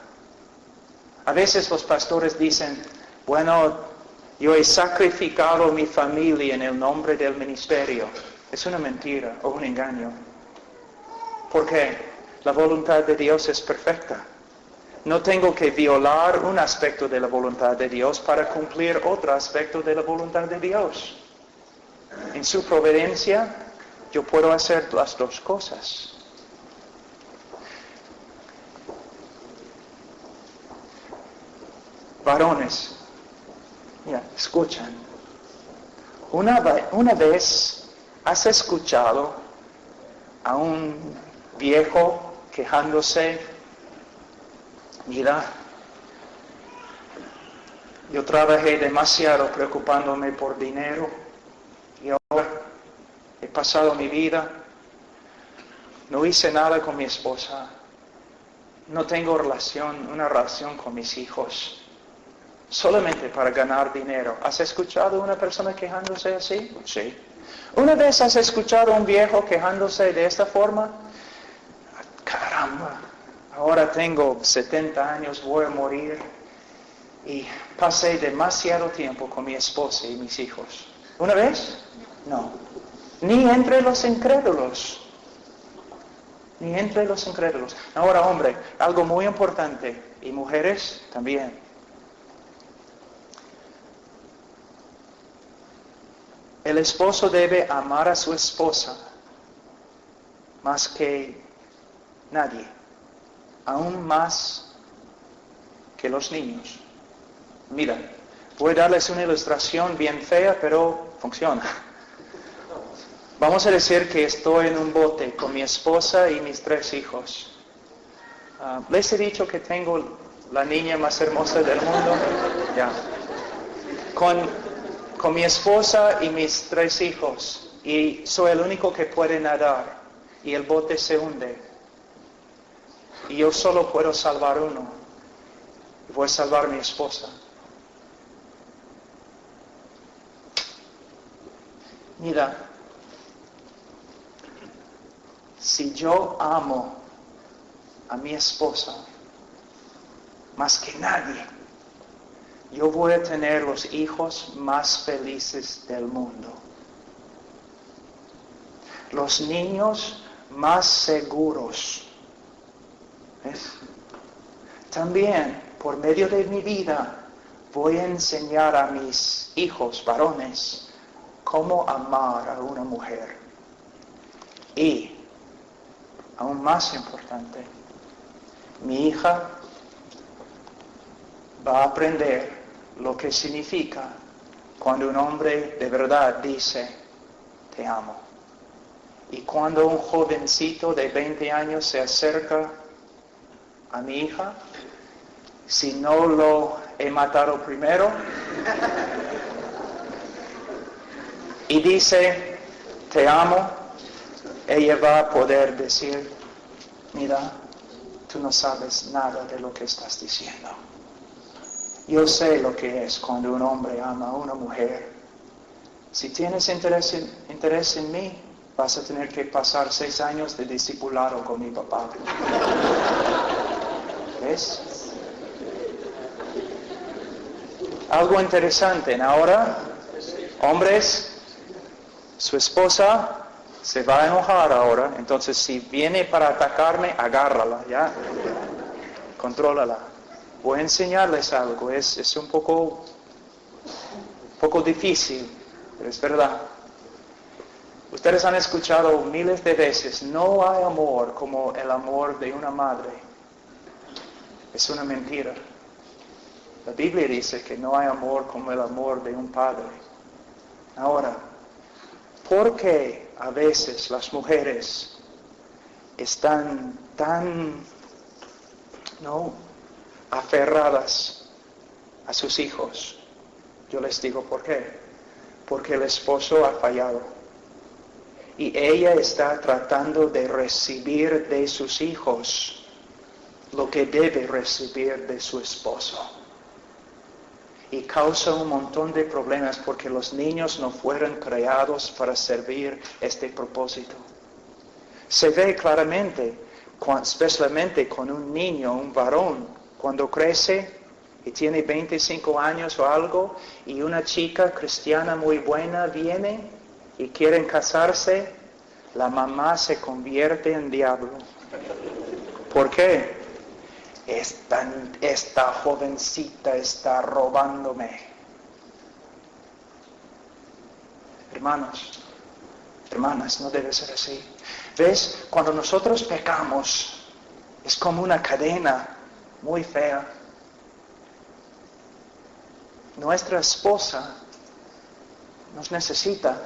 S1: A veces los pastores dicen, bueno, yo he sacrificado mi familia en el nombre del ministerio. Es una mentira o un engaño. ¿Por qué? La voluntad de Dios es perfecta. No tengo que violar un aspecto de la voluntad de Dios para cumplir otro aspecto de la voluntad de Dios. En su providencia, yo puedo hacer las dos cosas. Varones, mira, escuchan. Una vez has escuchado a un viejo quejándose, mira, yo trabajé demasiado preocupándome por dinero y ahora he pasado mi vida, no hice nada con mi esposa, no tengo una relación con mis hijos. solamente para ganar dinero. ¿Has escuchado a una persona quejándose así? Sí. ¿Una vez has escuchado a un viejo quejándose de esta forma? Caramba, ahora tengo 70 años, voy a morir y pasé demasiado tiempo con mi esposa y mis hijos. ¿Una vez? No. Ni entre los incrédulos. Ni entre los incrédulos. Ahora, hombre, algo muy importante, y mujeres también. El esposo debe amar a su esposa más que nadie, aún más que los niños. Mira, voy a darles una ilustración bien fea, pero funciona. Vamos a decir que estoy en un bote con mi esposa y mis 3 hijos. ¿Les he dicho que tengo la niña más hermosa del mundo? Ya. Con mi esposa y mis 3 hijos. Y soy el único que puede nadar. Y el bote se hunde. Y yo solo puedo salvar uno. Y voy a salvar a mi esposa. Mira, si yo amo a mi esposa más que nadie, yo voy a tener los hijos más felices del mundo. Los niños más seguros. ¿Ves? También, por medio de mi vida, voy a enseñar a mis hijos varones cómo amar a una mujer. Y, aún más importante, mi hija va a aprender lo que significa cuando un hombre de verdad dice, te amo. Y cuando un jovencito de 20 años se acerca a mi hija, si no lo he matado primero, y dice, te amo, ella va a poder decir, mira, tú no sabes nada de lo que estás diciendo. Yo sé lo que es cuando un hombre ama a una mujer. Si tienes interés en mí, vas a tener que pasar 6 años de discipulado con mi papá. ¿Ves? Algo interesante. Ahora, hombres, su esposa se va a enojar ahora. Entonces, si viene para atacarme, agárrala, ¿ya? Contrólala. Voy a enseñarles algo. Es un poco difícil, pero es verdad. Ustedes han escuchado miles de veces, no hay amor como el amor de una madre. Es una mentira. La Biblia dice que no hay amor como el amor de un padre. Ahora, ¿por qué a veces las mujeres están tan, aferradas a sus hijos? Yo les digo por qué. Porque el esposo ha fallado. Y ella está tratando de recibir de sus hijos lo que debe recibir de su esposo. Y causa un montón de problemas porque los niños no fueron creados para servir este propósito. Se ve claramente, especialmente con un niño, un varón, cuando crece y tiene 25 años o algo, y una chica cristiana muy buena viene y quieren casarse, la mamá se convierte en diablo. ¿Por qué? Esta jovencita está robándome. Hermanos, hermanas, no debe ser así. ¿Ves? Cuando nosotros pecamos, es como una cadena muy fea. Nuestra esposa nos necesita.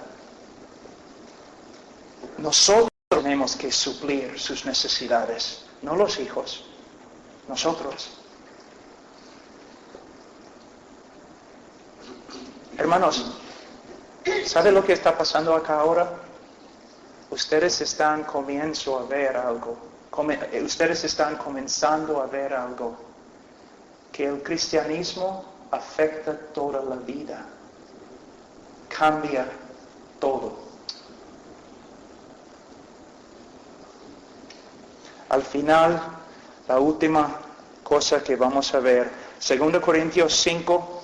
S1: Nosotros tenemos que suplir sus necesidades, no los hijos. Nosotros. Hermanos, ¿sabe lo que está pasando acá ahora? Ustedes están comenzando a ver algo. Ustedes están comenzando a ver algo. Que el cristianismo afecta toda la vida. Cambia todo. Al final, la última cosa que vamos a ver, 2 Corintios 5,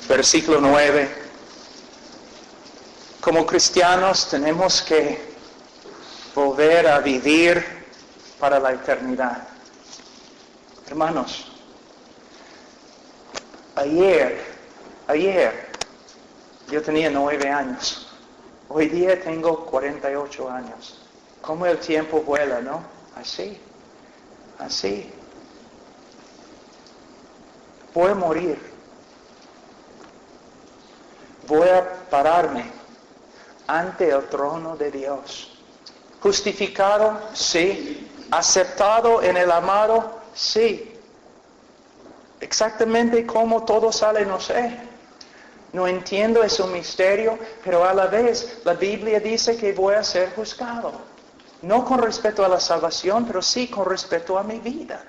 S1: versículo 9. Como cristianos tenemos que volver a vivir para la eternidad. Hermanos, ayer yo tenía 9 años. Hoy día tengo 48 años. Como el tiempo vuela, ¿no? Así. Voy a morir. Voy a pararme ante el trono de Dios. Justificado, sí. Aceptado en el amado, sí. Exactamente cómo todo sale, no sé. No entiendo, es un misterio, pero a la vez la Biblia dice que voy a ser juzgado. No con respecto a la salvación, pero sí con respecto a mi vida.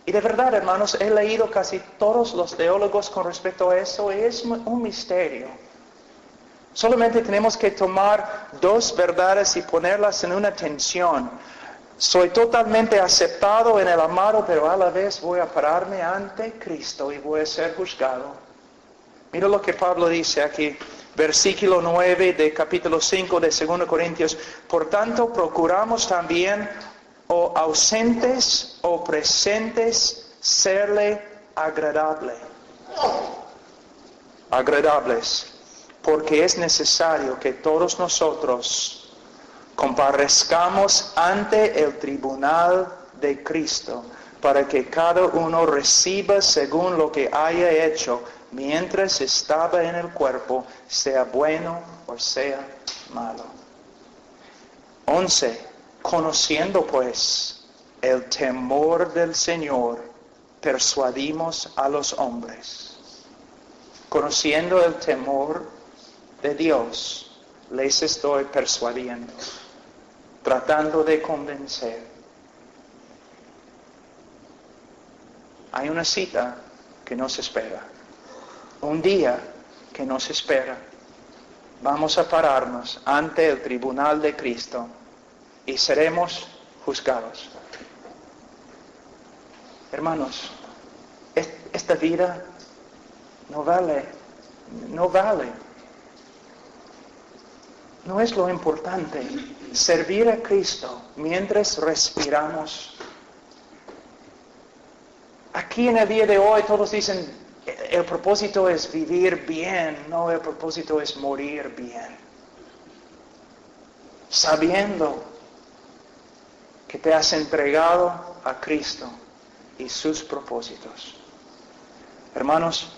S1: Y de verdad, hermanos, he leído casi todos los teólogos con respecto a eso y es un misterio. Solamente tenemos que tomar 2 verdades y ponerlas en una tensión. Soy totalmente aceptado en el amado, pero a la vez voy a pararme ante Cristo y voy a ser juzgado. Mira lo que Pablo dice aquí, versículo 9 de capítulo 5 de 2 Corintios. Por tanto, procuramos también, o ausentes o presentes, serle agradables, porque es necesario que todos nosotros comparezcamos ante el tribunal de Cristo, para que cada uno reciba según lo que haya hecho mientras estaba en el cuerpo, sea bueno o sea malo. 11. Conociendo pues el temor del Señor, persuadimos a los hombres. Conociendo el temor de Dios, les estoy persuadiendo, tratando de convencer. Hay una cita que nos espera, un día que nos espera. Vamos a pararnos ante el tribunal de Cristo y seremos juzgados. Hermanos, esta vida no vale. No es lo importante. Servir a Cristo mientras respiramos. Aquí en el día de hoy todos dicen, el propósito es vivir bien, no, el propósito es morir bien. Sabiendo que te has entregado a Cristo y sus propósitos. Hermanos,